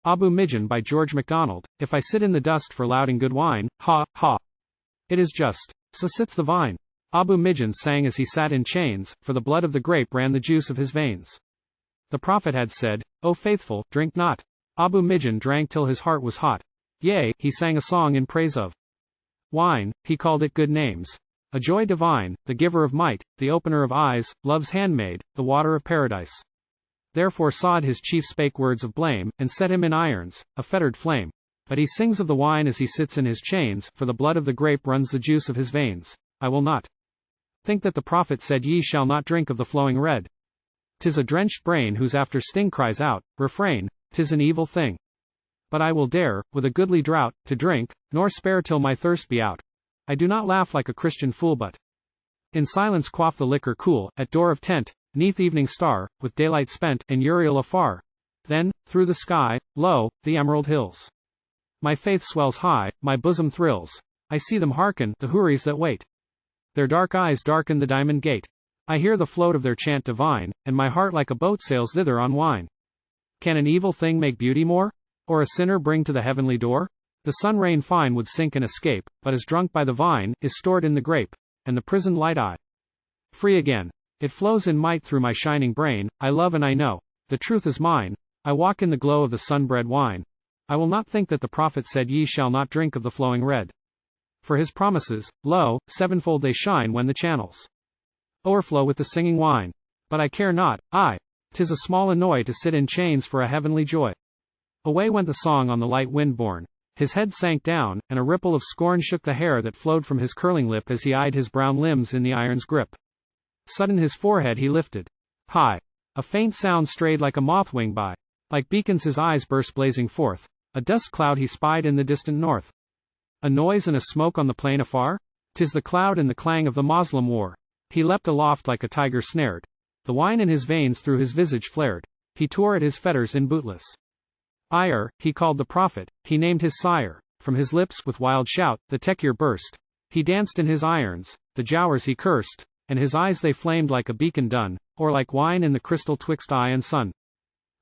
Abu Midjan by George MacDonald. If I sit in the dust for lauding good wine, ha, ha. It is just. So sits the vine. Abu Midjan sang as he sat in chains, for the blood of the grape ran the juice of his veins. The prophet had said, O faithful, drink not. Abu Midjan drank till his heart was hot. Yea, he sang a song in praise of wine, he called it good names. A joy divine, the giver of might, the opener of eyes, love's handmaid, the water of paradise. Therefore Saad his chief spake words of blame, and set him in irons, a fettered flame. But he sings of the wine as he sits in his chains, for the blood of the grape runs the juice of his veins. I will not think that the prophet said ye shall not drink of the flowing red. 'Tis a drenched brain whose after sting cries out, Refrain, 'tis an evil thing. But I will dare, with a goodly drought, to drink, nor spare till my thirst be out. I do not laugh like a Christian fool but in silence quaff the liquor cool, at door of tent, 'neath evening star, with daylight spent, and Uriel afar. Then, through the sky, lo, the emerald hills. My faith swells high, my bosom thrills. I see them hearken, the houris that wait. Their dark eyes darken the diamond gate. I hear the float of their chant divine, and my heart like a boat sails thither on wine. Can an evil thing make beauty more? Or a sinner bring to the heavenly door? The sun rain fine would sink and escape, but as drunk by the vine, is stored in the grape, and the prisoned light eye. Free again. It flows in might through my shining brain, I love and I know. The truth is mine. I walk in the glow of the sun-bred wine. I will not think that the prophet said ye shall not drink of the flowing red. For his promises, lo, sevenfold they shine when the channels o'erflow with the singing wine. But I care not, 'tis a small annoy to sit in chains for a heavenly joy. Away went the song on the light wind borne. His head sank down, and a ripple of scorn shook the hair that flowed from his curling lip as he eyed his brown limbs in the iron's grip. Sudden his forehead he lifted high. A faint sound strayed like a moth wing by. Like beacons his eyes burst blazing forth. A dust cloud he spied in the distant north. A noise and a smoke on the plain afar? 'Tis the cloud and the clang of the Moslem war. He leapt aloft like a tiger snared. The wine in his veins through his visage flared. He tore at his fetters in bootless ire. He called the prophet, he named his sire. From his lips with wild shout, the tekir burst. He danced in his irons, the jowers he cursed, and his eyes they flamed like a beacon dun, or like wine in the crystal twixt eye and sun.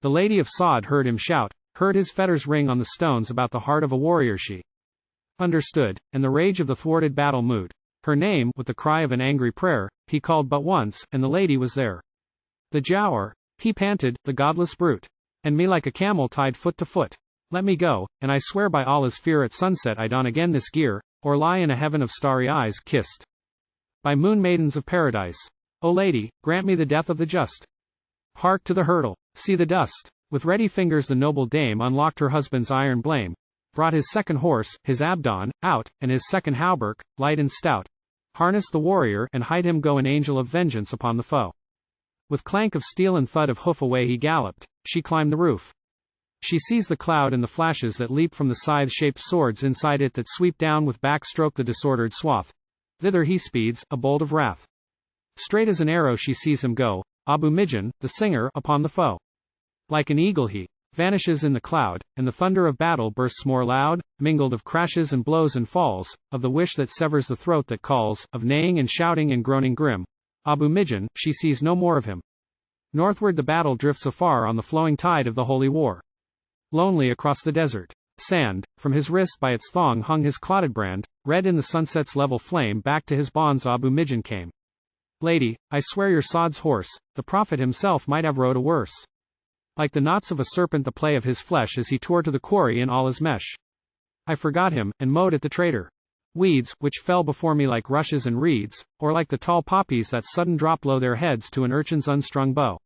The lady of Saad heard him shout, heard his fetters ring on the stones about the heart of a warrior she understood, and the rage of the thwarted battle mood. Her name, with the cry of an angry prayer, he called but once, and the lady was there. The jower, he panted, the godless brute. And me like a camel tied foot to foot. Let me go, and I swear by Allah's fear at sunset I don again this gear, or lie in a heaven of starry eyes kissed by moon maidens of paradise. O lady, grant me the death of the just. Hark to the hurdle, see the dust. With ready fingers the noble dame unlocked her husband's iron blame, brought his second horse, his Abdon, out, and his second hauberk, light and stout. Harnessed the warrior, and hied him go an angel of vengeance upon the foe. With clank of steel and thud of hoof away he galloped. She climbed the roof. She sees the cloud and the flashes that leap from the scythe-shaped swords inside it that sweep down with back stroke the disordered swath. Thither he speeds, a bolt of wrath. Straight as an arrow she sees him go, Abu Midjan, the singer, upon the foe. Like an eagle he vanishes in the cloud, and the thunder of battle bursts more loud, mingled of crashes and blows and falls, of the wish that severs the throat that calls, of neighing and shouting and groaning grim. Abu Midjan, she sees no more of him. Northward the battle drifts afar on the flowing tide of the holy war. Lonely across the desert sand, from his wrist by its thong hung his clotted brand, red in the sunset's level flame back to his bonds Abu Midjan came. Lady, I swear your Saad's horse, the prophet himself might have rode a worse. Like the knots of a serpent the play of his flesh as he tore to the quarry in Allah's mesh. I forgot him, and mowed at the traitor. Weeds, which fell before me like rushes and reeds, or like the tall poppies that sudden drop low their heads to an urchin's unstrung bow.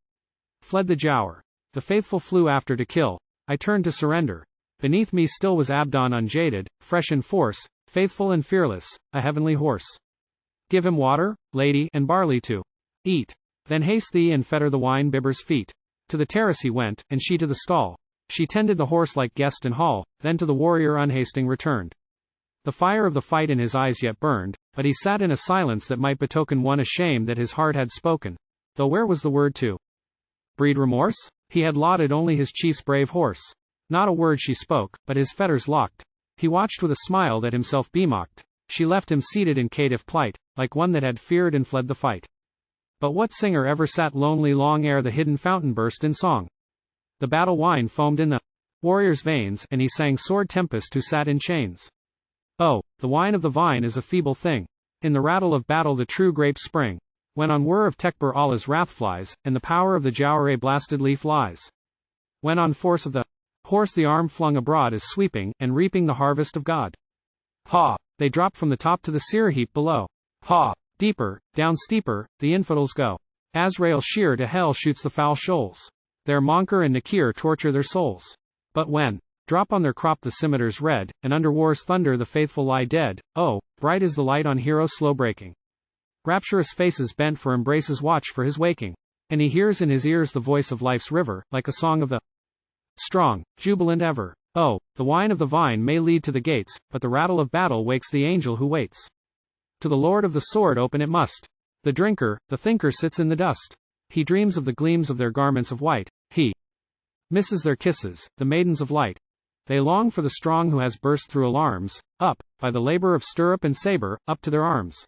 Fled the jower. The faithful flew after to kill. I turned to surrender. Beneath me still was Abdon unjaded, fresh in force, faithful and fearless, a heavenly horse. Give him water, lady, and barley to eat. Then haste thee and fetter the wine bibber's feet. To the terrace he went, and she to the stall. She tended the horse like guest in hall, then to the warrior unhasting returned. The fire of the fight in his eyes yet burned, but he sat in a silence that might betoken one ashamed that his heart had spoken. Though where was the word to breed remorse? He had lauded only his chief's brave horse. Not a word she spoke, but his fetters locked. He watched with a smile that himself bemocked. She left him seated in caitiff plight, like one that had feared and fled the fight. But what singer ever sat lonely long ere the hidden fountain burst in song? The battle wine foamed in the warrior's veins, and he sang sword tempest who sat in chains. Oh, the wine of the vine is a feeble thing. In the rattle of battle the true grapes spring. When on whir of Tekbir Allah's wrath flies, and the power of the Jaware blasted leaf lies. When on force of the horse the arm flung abroad is sweeping, and reaping the harvest of God. Ha! They drop from the top to the sear heap below. Ha! Deeper, down steeper, the infidels go. Azrael sheer to hell shoots the foul shoals. There Monkar and Nakir torture their souls. But when drop on their crop the scimitars red, and under war's thunder the faithful lie dead, oh, bright is the light on heroes slow breaking. Rapturous faces bent for embraces watch for his waking. And he hears in his ears the voice of life's river, like a song of the strong, jubilant ever. Oh, the wine of the vine may lead to the gates, but the rattle of battle wakes the angel who waits. To the Lord of the sword open it must. The drinker, the thinker sits in the dust. He dreams of the gleams of their garments of white. He misses their kisses, the maidens of light. They long for the strong who has burst through alarms, up, by the labor of stirrup and saber, up to their arms.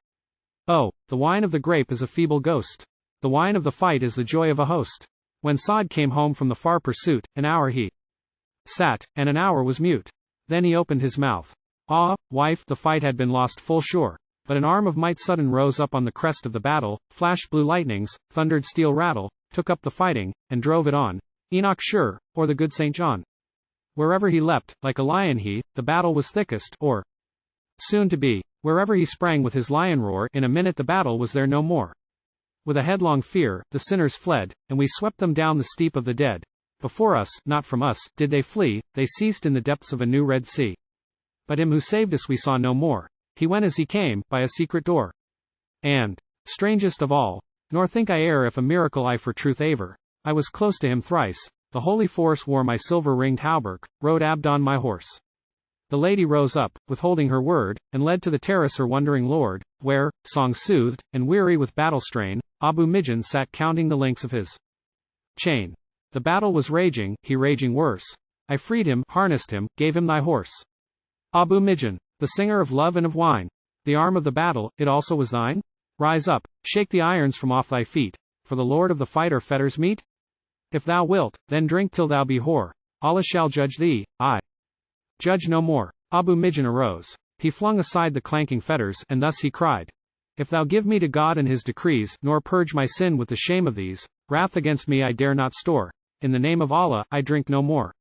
Oh, the wine of the grape is a feeble ghost. The wine of the fight is the joy of a host. When Saad came home from the far pursuit, an hour he sat, and an hour was mute. Then he opened his mouth. Ah, wife, the fight had been lost full sure. But an arm of might sudden rose up on the crest of the battle, flashed blue lightnings, thundered steel rattle, took up the fighting, and drove it on. Enoch sure, or the good St. John. Wherever he leapt, like a lion the battle was thickest, or soon to be. Wherever he sprang with his lion roar, in a minute the battle was there no more. With a headlong fear, the sinners fled, and we swept them down the steep of the dead. Before us, not from us, did they flee, they ceased in the depths of a new Red Sea. But him who saved us we saw no more. He went as he came, by a secret door. And, strangest of all, nor think I err if a miracle I for truth aver, I was close to him thrice, the holy force wore my silver-ringed hauberk, rode Abdon my horse. The lady rose up, withholding her word, and led to the terrace her wondering lord, where, song-soothed, and weary with battle strain, Abu Midjan sat counting the links of his chain. The battle was raging, he raging worse. I freed him, harnessed him, gave him thy horse. Abu Midjan, the singer of love and of wine. The arm of the battle, it also was thine? Rise up, shake the irons from off thy feet, for the Lord of the fight are fetters meet? If thou wilt, then drink till thou be hoar. Allah shall judge thee, I judge no more. Abu Midjan arose. He flung aside the clanking fetters, and thus he cried. If thou give me to God and his decrees, nor purge my sin with the shame of these, wrath against me I dare not store. In the name of Allah, I drink no more.